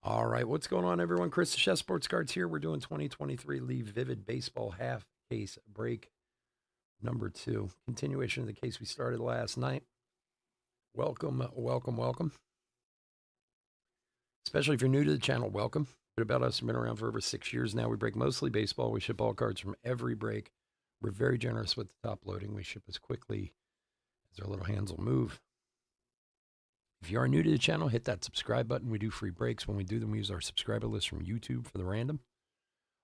All right, what's going on, everyone? Chris the Chef Sports Cards here. We're doing 2023 Leave Vivid Baseball half case break number 2. Continuation of the case we started last night. Welcome, welcome, welcome. Especially if you're new to the channel, welcome. A bit about us, we've been around for over 6 years now. We break mostly baseball. We ship all cards from every break. We're very generous with the top loading. We ship as quickly as our little hands will move. If you are new to the channel, hit that subscribe button. We do free breaks. When we do them, we use our subscriber list from YouTube for the random.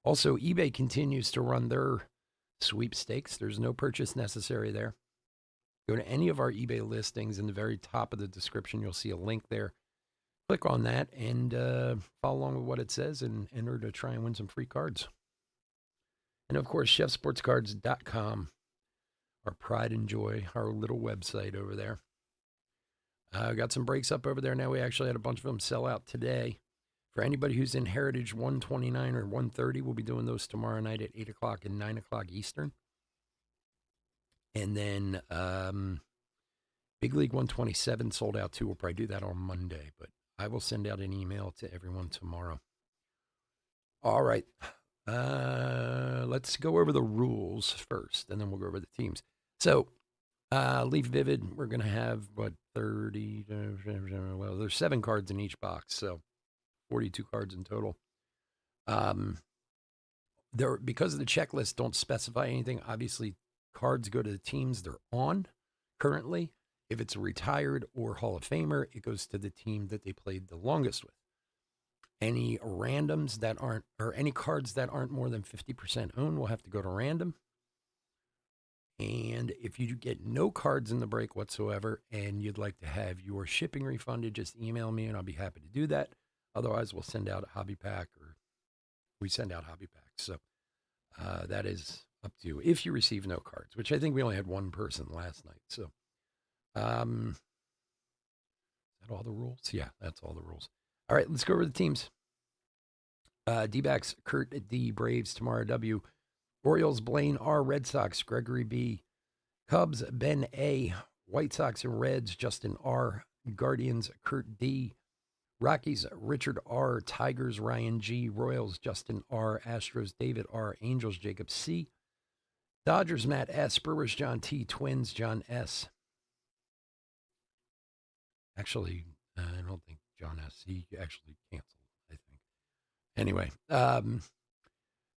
Also, eBay continues to run their sweepstakes. There's no purchase necessary there. Go to any of our eBay listings. In the very top of the description, you'll see a link there. Click on that and follow along with what it says and enter to try and win some free cards. And of course, chefsportscards.com, our pride and joy, our little website over there. Got some breaks up over there now. We actually had a bunch of them sell out today. For anybody who's in Heritage 129 or 130, we'll be doing those tomorrow night at 8 o'clock and 9 o'clock Eastern. And then Big League 127 sold out too. We'll probably do that on Monday, but I will send out an email to everyone tomorrow. All right. Let's go over the rules first, and then we'll go over the teams. So, Leave Vivid, we're going to have, 30? Well, there's 7 cards in each box, so 42 cards in total. Because the checklist don't specify anything, obviously cards go to the teams they're on currently. If it's a retired or Hall of Famer, it goes to the team that they played the longest with. Any randoms that aren't, or any cards that aren't more than 50% owned will have to go to random. And if you get no cards in the break whatsoever and you'd like to have your shipping refunded, just email me and I'll be happy to do that. Otherwise, we'll send out a hobby pack, or we send out hobby packs. So that is up to you if you receive no cards, which I think we only had one person last night. So, is that all the rules? Yeah, that's all the rules. All right, let's go over the teams. D-backs, Kurt D. Braves, Tamara W. Orioles, Blaine R. Red Sox, Gregory B. Cubs, Ben A. White Sox and Reds, Justin R. Guardians, Kurt D. Rockies, Richard R. Tigers, Ryan G. Royals, Justin R. Astros, David R. Angels, Jacob C. Dodgers, Matt S. Brewers, John T. Twins, John S. Actually, I don't think John S. He actually canceled, I think. Anyway,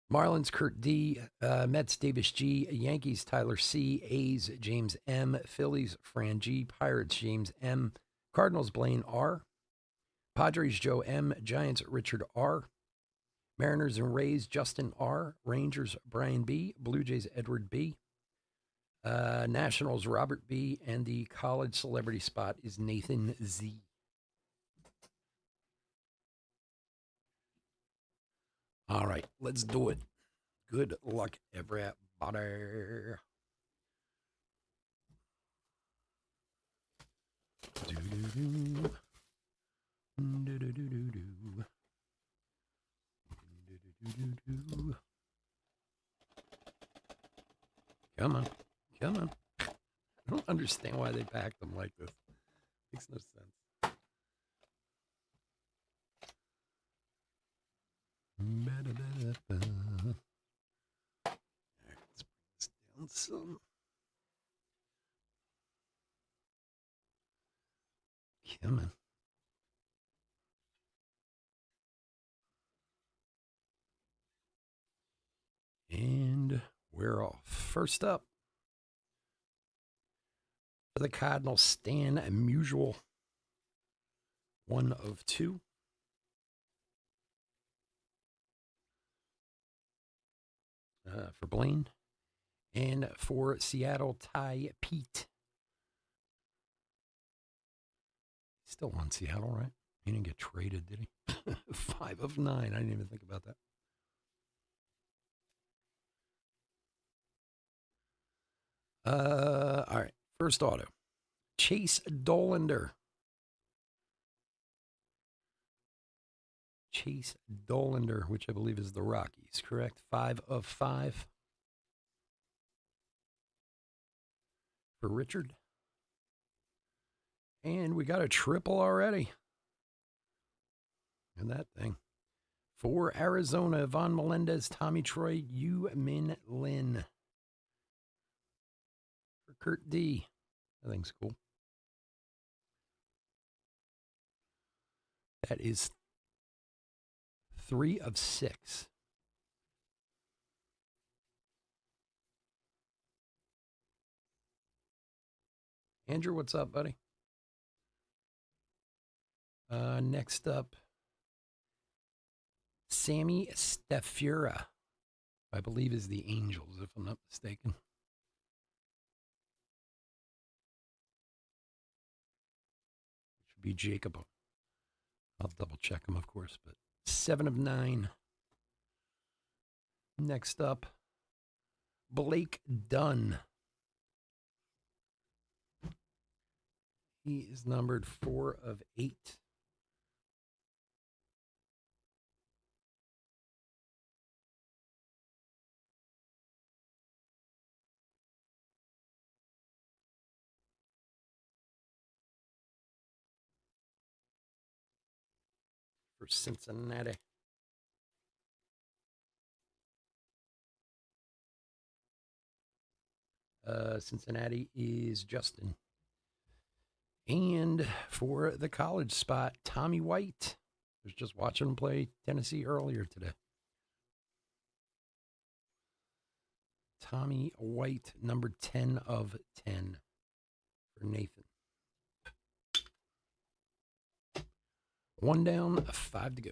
Marlins, Kurt D. Mets, Davis G. Yankees, Tyler C. A's, James M. Phillies, Fran G. Pirates, James M. Cardinals, Blaine R. Padres, Joe M. Giants, Richard R. Mariners and Rays, Justin R. Rangers, Brian B. Blue Jays, Edward B. Nationals, Robert B. And the college celebrity spot is Nathan Z. All right, let's do it. Good luck, everybody. Do-do-do. Do-do-do-do-do. Do-do-do-do-do. Come on. Come on. I don't understand why they packed them like this. Makes no sense. All right, let's bring this down some. Come on. And we're off. First up, for the Cardinals, Stan Musial. 1 of 2. For Blaine. And for Seattle, Ty Pete. Still on Seattle, right? He didn't get traded, did he? 5 of 9. I didn't even think about that. All right. First auto. Chase Dollander. Chase Dollander, which I believe is the Rockies, correct? 5 of 5. For Richard. And we got a triple already. And that thing. For Arizona, Yvonne Melendez, Tommy Troy, Yu Min Lin. For Kurt D. That thing's cool. That is 3 of 6. Andrew, what's up, buddy? Next up, Sammy Stafura, I believe is the Angels, if I'm not mistaken. Should be Jacob. I'll double check him, of course, but 7 of 9. Next up, Blake Dunn. He is numbered 4 of 8. For Cincinnati. Cincinnati is Justin. And for the college spot, Tommy White. I was just watching him play Tennessee earlier today. Tommy White, number 10 of 10 for Nathan. 1 down, 5 to go.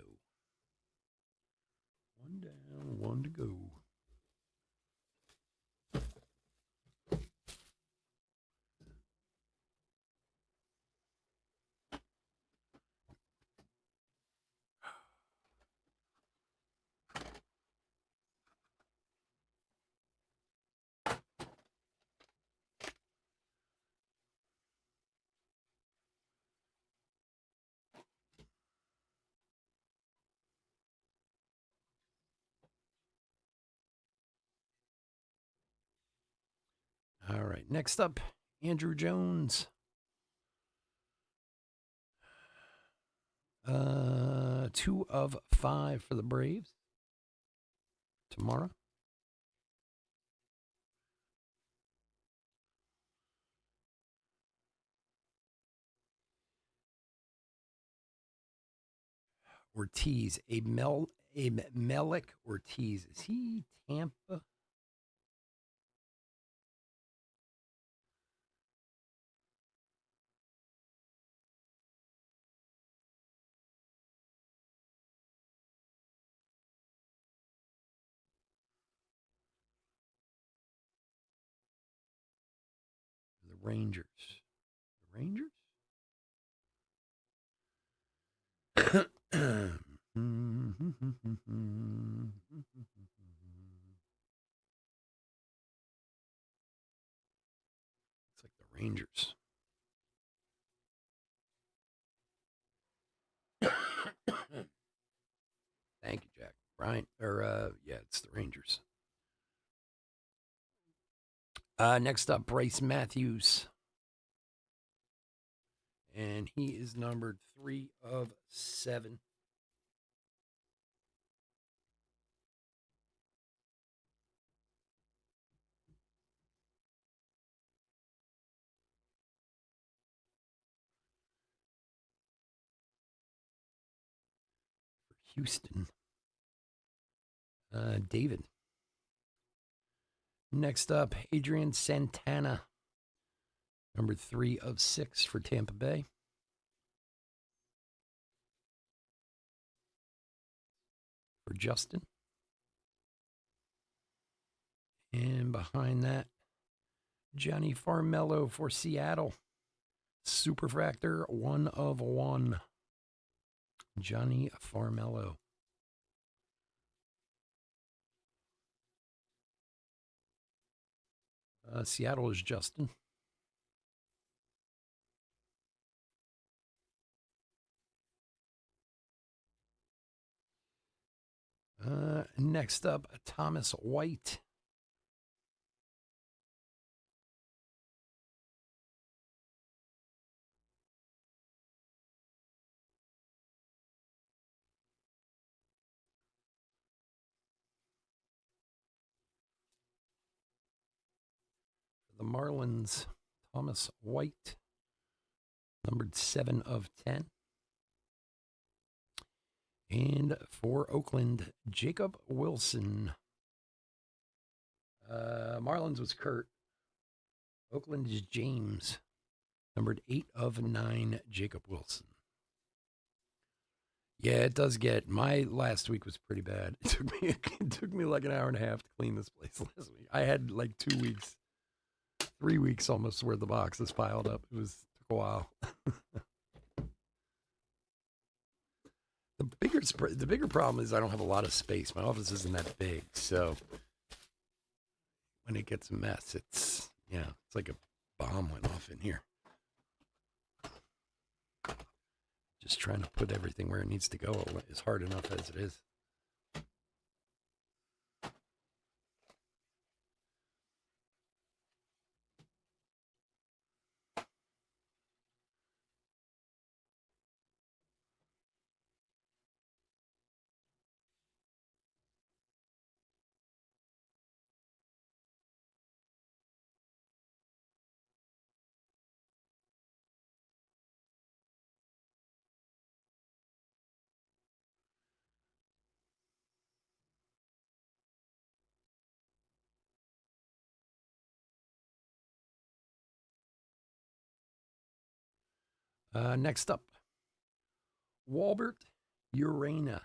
1 down, 1 to go. All right, next up, Andrew Jones. 2 of 5 for the Braves tomorrow. Ortiz, a Melek Ortiz. Is he Tampa? The Rangers. The Rangers? It's like the Rangers. Thank you, Jack. Brian, yeah, it's the Rangers. Next up, Bryce Matthews. And he is numbered 3 of 7. For Houston. David. Next up, Adrian Santana. Number 3 of 6 for Tampa Bay. For Justin. And behind that, Johnny Farmello for Seattle. Superfractor 1 of 1. Johnny Farmello. Seattle is Justin. Next up, Thomas White. the Marlins, Thomas White, numbered 7 of 10. And for Oakland, Jacob Wilson. Marlins was Kurt. Oakland is James, numbered 8 of 9, Jacob Wilson. Yeah, it does get. My last week was pretty bad. It took me like an hour and a half to clean this place last week. I had like 2 weeks, 3 weeks almost where the boxes piled up. It took a while. The bigger problem is I don't have a lot of space. My office isn't that big, so when it gets a mess, it's like a bomb went off in here. Just trying to put everything where it needs to go is hard enough as it is. Next up, Walbert Urena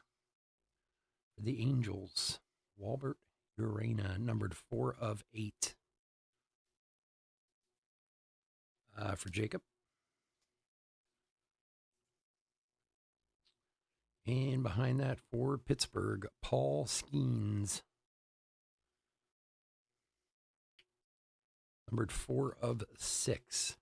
for the Angels. Walbert Urena, numbered 4 of 8. For Jacob. And behind that for Pittsburgh, Paul Skeens, numbered 4 of 6.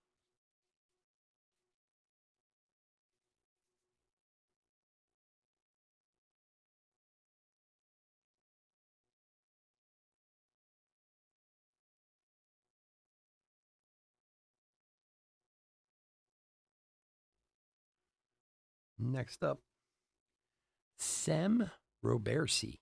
Next up, Sem Robersi.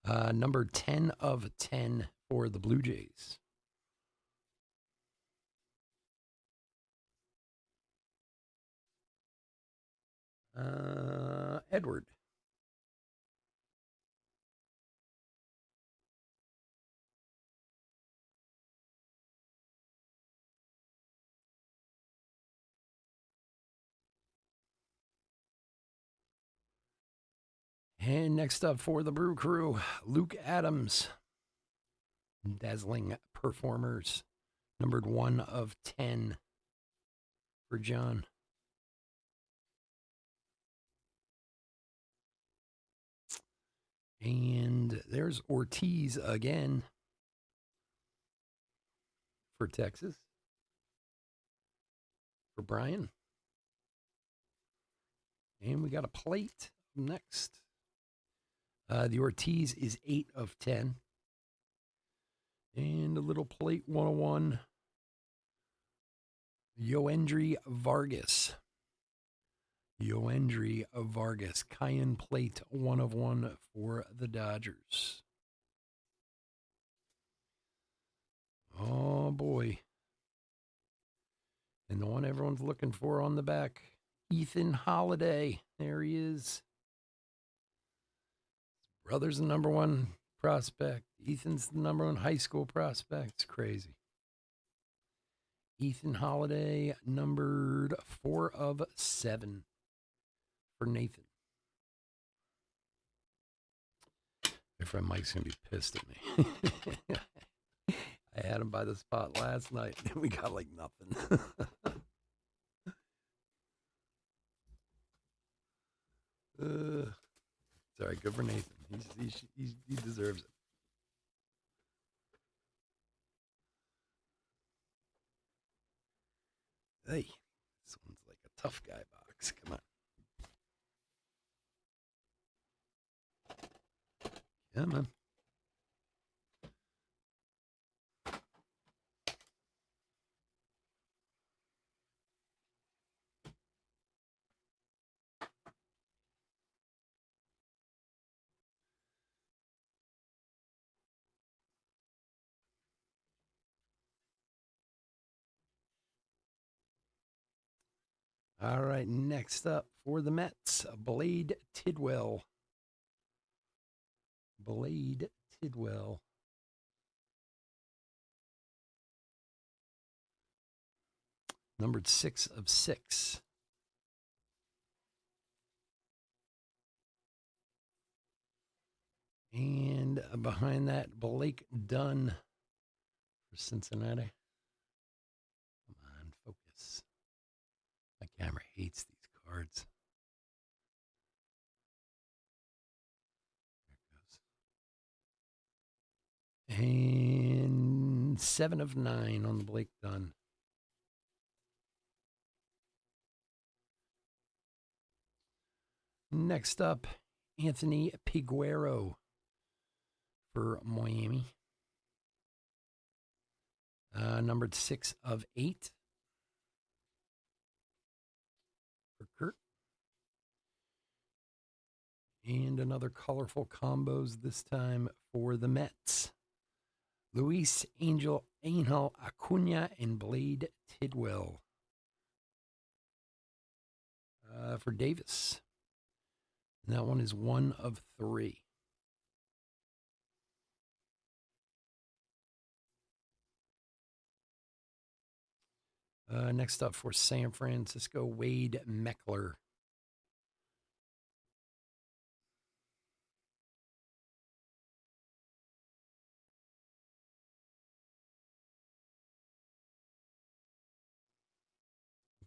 Number 10 of 10 for the Blue Jays. Edward. And next up for the Brew Crew, Luke Adams. Dazzling performers. Numbered 1 of 10 for John. And there's Ortiz again for Texas. For Brian. And we got a plate next. The Ortiz is 8 of 10. And a little plate 101. Yoendry Vargas. Yoendry Vargas. Cayenne plate 1 of 1 for the Dodgers. Oh, boy. And the one everyone's looking for on the back, Ethan Holiday. There he is. His brother's the number 1 prospect. Ethan's the number 1 high school prospect. It's crazy. Ethan Holiday, numbered 4 of 7 for Nathan. My friend Mike's going to be pissed at me. I had him by the spot last night, and we got like nothing. Sorry, good for Nathan. He deserves it. Hey, this one's like a tough guy box. Come on. Come on. All right, next up for the Mets, Blade Tidwell. Blade Tidwell. Numbered 6 of 6. And behind that, Blake Dunn for Cincinnati. Come on, focus. My camera hates these cards. There it goes. And 7 of 9 on the Blake Dunn. Next up, Anthony Piguero for Miami. Numbered 6 of 8 for Kurt. And another colorful combos, this time for the Mets. Luis Angel Acuna and Blade Tidwell. For Davis. And that one is 1 of 3. Next up for San Francisco, Wade Meckler.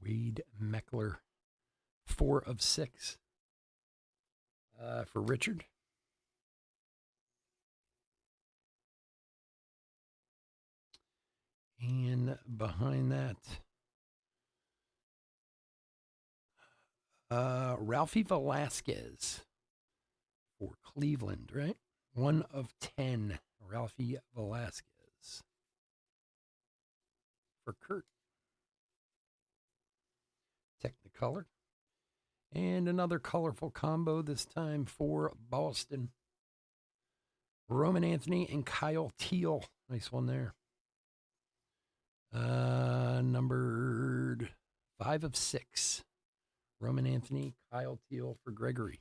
Wade Meckler, 4 of 6. For Richard. And behind that, Ralphie Velasquez for Cleveland, right? 1 of 10, Ralphie Velasquez. For Kurt. Technicolor. And another colorful combo, this time for Boston. Roman Anthony and Kyle Teal. Nice one there. Numbered 5 of 6. Roman Anthony, Kyle Teal for Gregory.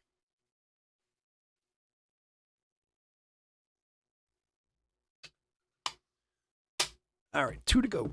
All right, 2 to go.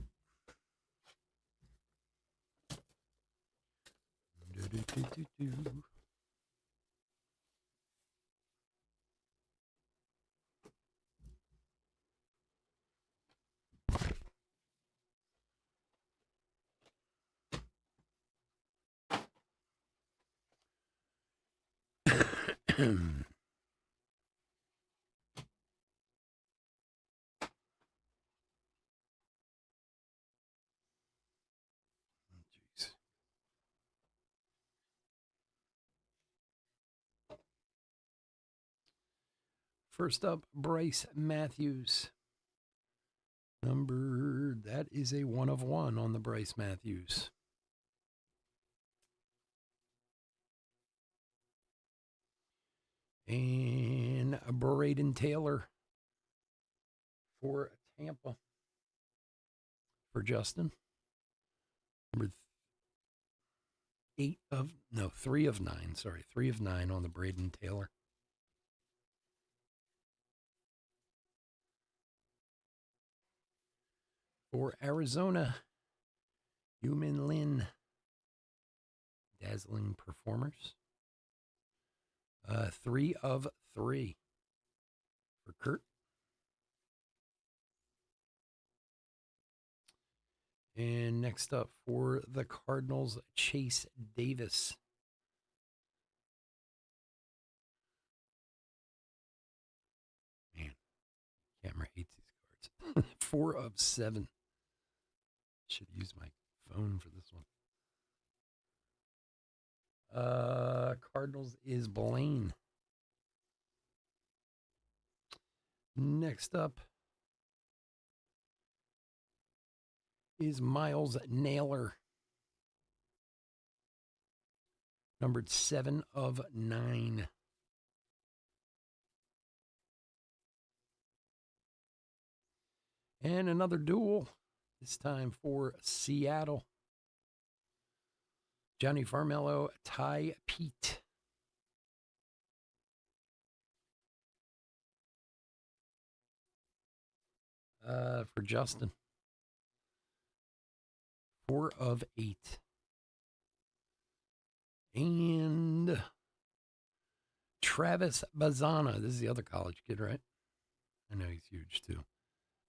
First up, Bryce Matthews. That is a 1 of 1 on the Bryce Matthews. And Braden Taylor for Tampa. For Justin. Number 3 of 9. Sorry, 3 of 9 on the Braden Taylor. For Arizona, Human Lin. Dazzling Performers. 3 of 3 for Kurt. And next up for the Cardinals, Chase Davis. Man, camera hates these cards. 4 of 7. Should use my phone for this one. Cardinals is Blaine. Next up is Miles Naylor. Numbered 7 of 9. And another duel, this time for Seattle. Johnny Farmello, Ty Pete. For Justin. 4 of 8. And Travis Bazana. This is the other college kid, right? I know he's huge too.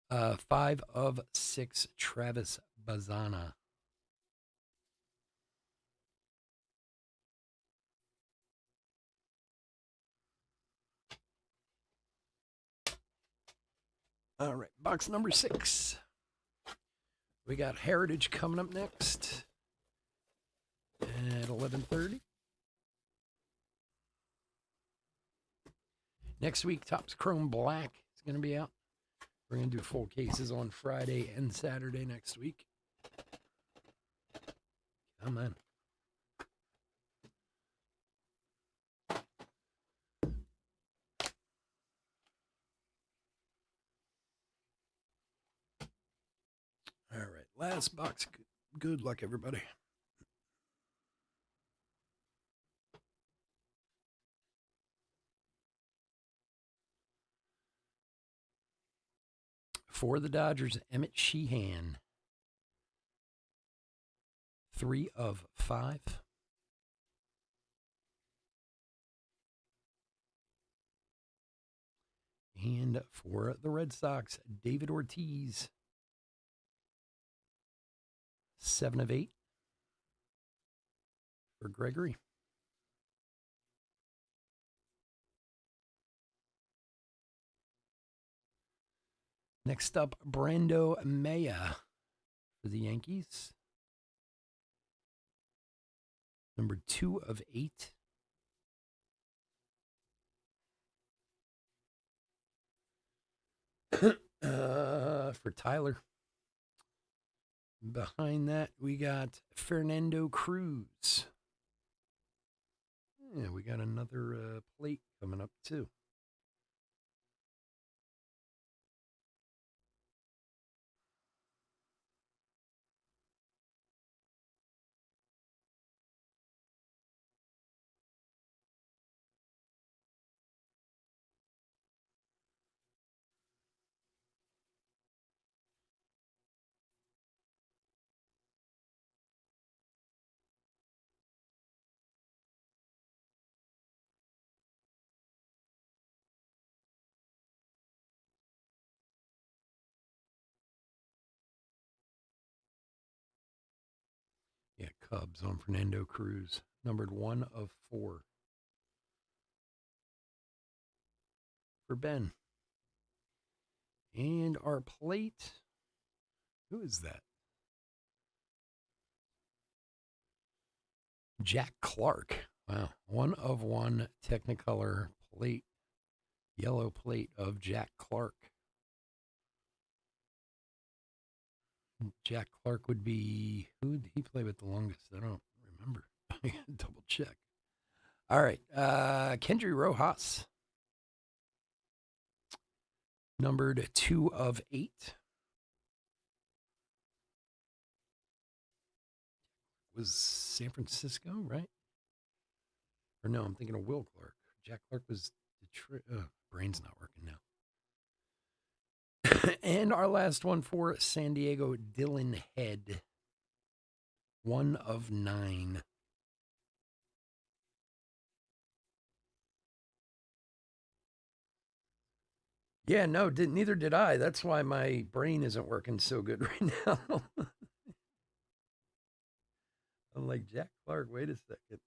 5 of 6, Travis Bazana. All right, box number 6. We got Heritage coming up next at 11:30. Next week, Topps Chrome Black is going to be out. We're going to do full cases on Friday and Saturday next week. Come on. All right, last box. Good luck, everybody. For the Dodgers, Emmett Sheehan. 3 of 5. And for the Red Sox, David Ortiz. 7 of 8. For Gregory. Next up, Brando Maya for the Yankees. Number 2 of 8. For Tyler. Behind that, we got Fernando Cruz. Yeah, we got another plate coming up, too. Yeah, Cubs on Fernando Cruz. Numbered 1 of 4. For Ben. And our plate. Who is that? Jack Clark. Wow. 1 of 1 Technicolor plate. Yellow plate of Jack Clark. Jack Clark would be, who did he play with the longest? I don't remember. I gotta double check. All right. Kendry Rojas. Numbered 2 of 8. Was San Francisco, right? Or no, I'm thinking of Will Clark. Jack Clark was Detroit. Brain's not working now. And our last one for San Diego, Dylan Head. 1 of 9. Yeah, no, neither did I. That's why my brain isn't working so good right now. I'm like, Jack Clark, wait a second.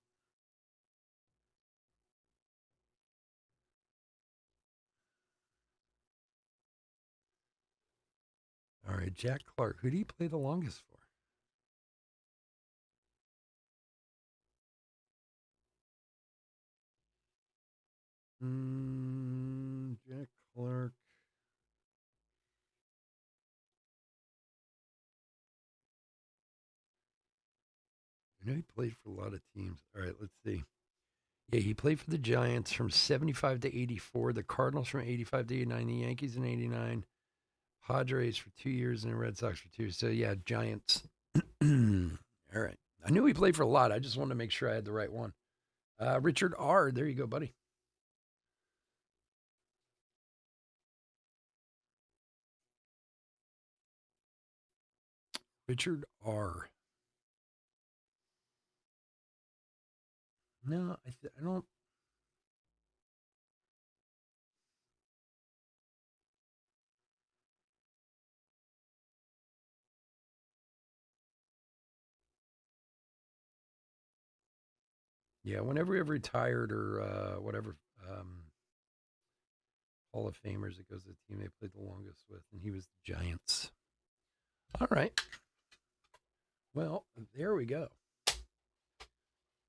All right, Jack Clark. Who do you play the longest for? Jack Clark. I know he played for a lot of teams. All right, let's see. Yeah, he played for the Giants from 75 to 84, the Cardinals from 85 to 89, the Yankees in 89, Padres for 2 years, and the Red Sox for 2 years. So, yeah, Giants. All right. I knew he played for a lot. I just wanted to make sure I had the right one. Richard R. There you go, buddy. Richard R. No, I don't. Yeah, whenever he ever retired or whatever, Hall of Famers, it goes to the team they played the longest with, and he was the Giants. All right. Well, there we go.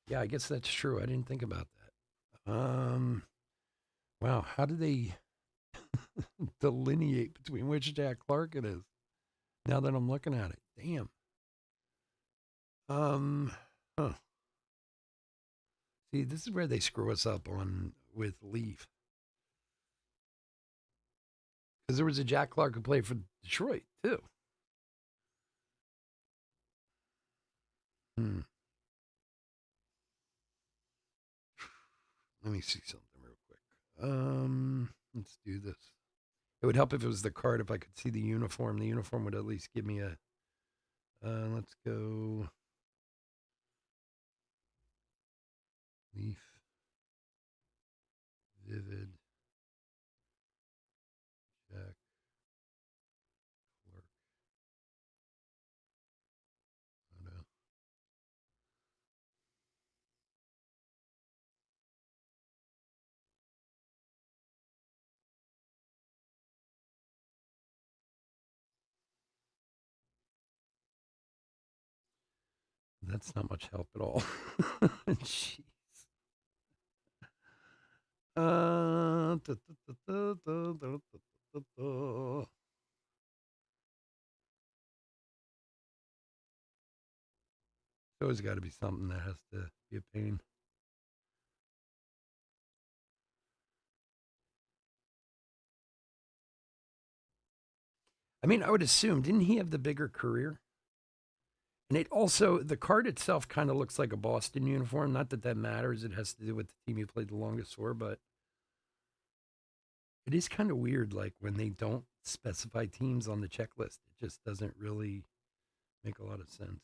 Yeah, I guess that's true. I didn't think about that. Wow, how do they delineate between which Jack Clark it is? Now that I'm looking at it, damn. Huh. See, this is where they screw us up on with Leaf, because there was a Jack Clark who played for Detroit too. Hmm. Let me see something real quick. Let's do this. It would help if it was the card, if I could see the uniform. The uniform would at least give me a. Let's go. Leaf. Vivid. Jack Clark. Oh, no. That's not much help at all. Jeez. There's always got to be something that has to be a pain. I mean, I would assume, didn't he have the bigger career? And it also, the card itself kind of looks like a Boston uniform. Not that that matters. It has to do with the team you played the longest for, but it is kind of weird. Like when they don't specify teams on the checklist, it just doesn't really make a lot of sense.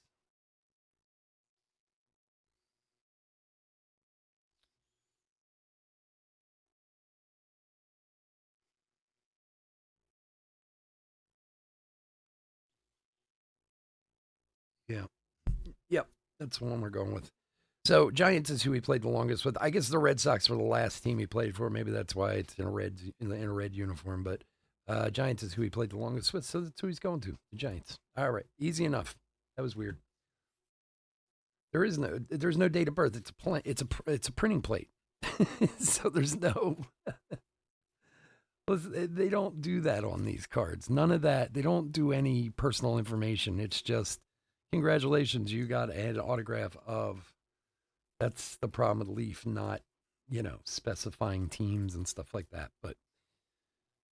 Yeah. Yep. That's the one we're going with. So Giants is who he played the longest with. I guess the Red Sox were the last team he played for. Maybe that's why it's in a red uniform. But Giants is who he played the longest with. So that's who he's going to. The Giants. All right. Easy enough. That was weird. There's no date of birth. It's a printing plate. So there's no. They don't do that on these cards. None of that. They don't do any personal information. It's just congratulations, you got an autograph of. That's the problem with Leaf, not specifying teams and stuff like that. But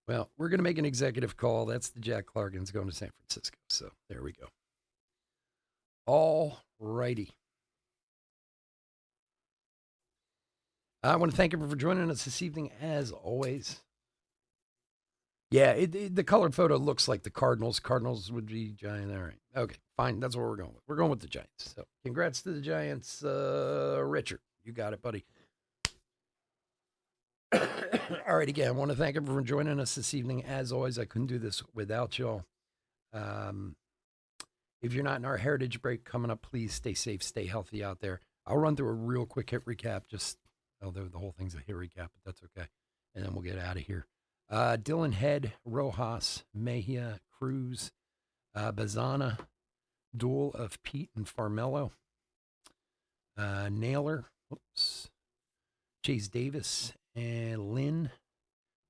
well, we're gonna make an executive call. That's the Jack Clark, and it's going to San Francisco. So there we go. All righty. I want to thank everyone for joining us this evening, as always. Yeah, the colored photo looks like the Cardinals. Cardinals would be giant. All right. Okay, fine. That's what we're going with. We're going with the Giants. So congrats to the Giants, Richard. You got it, buddy. All right, again, I want to thank everyone for joining us this evening. As always, I couldn't do this without y'all. If you're not in our heritage break coming up, please stay safe, stay healthy out there. I'll run through a real quick hit recap, although the whole thing's a hit recap, but that's okay. And then we'll get out of here. Dylan Head, Rojas, Mejia, Cruz, Bazana, duel of Pete and Farmello, Naylor, Chase Davis and Lynn.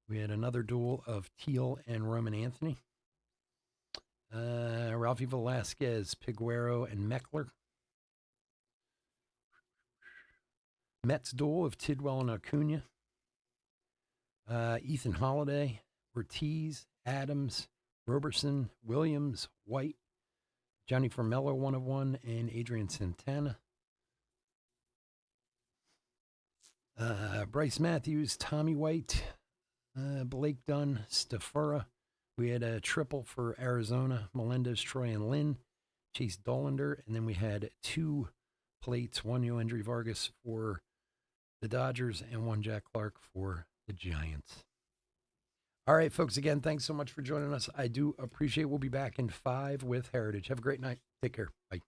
We had another duel of Teal and Roman Anthony. Ralphie Velasquez, Piguero, and Meckler. Mets duel of Tidwell and Acuna. Ethan Holiday, Ortiz, Adams, Roberson, Williams, White, Johnny Formello, 1/1, and Adrian Santana. Bryce Matthews, Tommy White, Blake Dunn, Stafura. We had a triple for Arizona, Melendez, Troy, and Lynn, Chase Dollander, and then we had 2 plates, 1 Yoendry Vargas for the Dodgers and 1 Jack Clark for the Giants. All right, folks, again, thanks so much for joining us. I do appreciate it. We'll be back in 5 with Heritage. Have a great night. Take care. Bye.